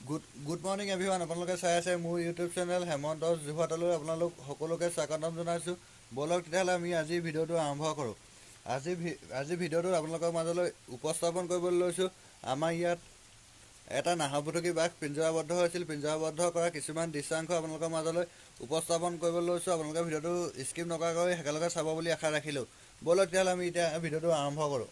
Good morning everyone. আপোনালোকে চাই আছে মোৰ ইউটিউব চেনেল হেমন্ত জোহাতালৈ আপোনালোক সকলোকে স্বাগতম জনাইছোঁ। ব'লক তেতিয়াহ'লে আমি আজিৰ ভিডিঅ'টো আৰম্ভ কৰোঁ। আজিৰ ভিডিঅ'টোত আপোনালোকৰ মাজলৈ উপস্থাপন কৰিবলৈ লৈছোঁ আমাৰ ইয়াত এটা নাহৰফুটুকী বাঘ পিঞ্জৰাবদ্ধ হৈছিল। পিঞ্জৰাবদ্ধ কৰা কিছুমান দৃশ্যাংশ আপোনালোকৰ মাজলৈ উপস্থাপন কৰিবলৈ লৈছোঁ। আপোনালোকে ভিডিঅ'টো স্কিপ নকৰাকৈ একেলগে চাব বুলি আশা ৰাখিলোঁ। ব'লক তেতিয়াহ'লে আমি এতিয়া ভিডিঅ'টো আৰম্ভ কৰোঁ।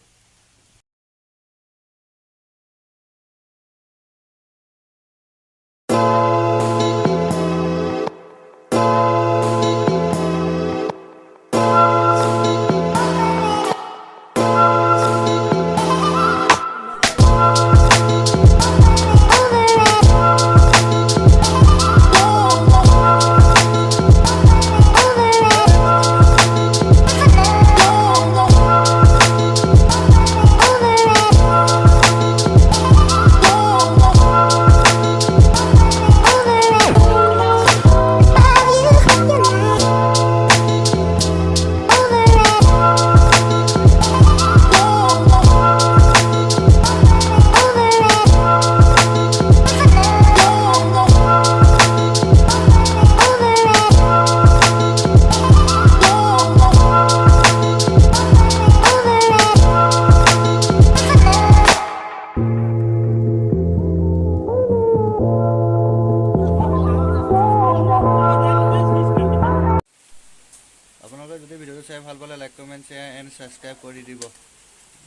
আপোনালোকে যদি ভিডিঅ'টো চাই ভাল পালে like comment share and subscribe কৰি দিব।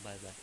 Bye bye.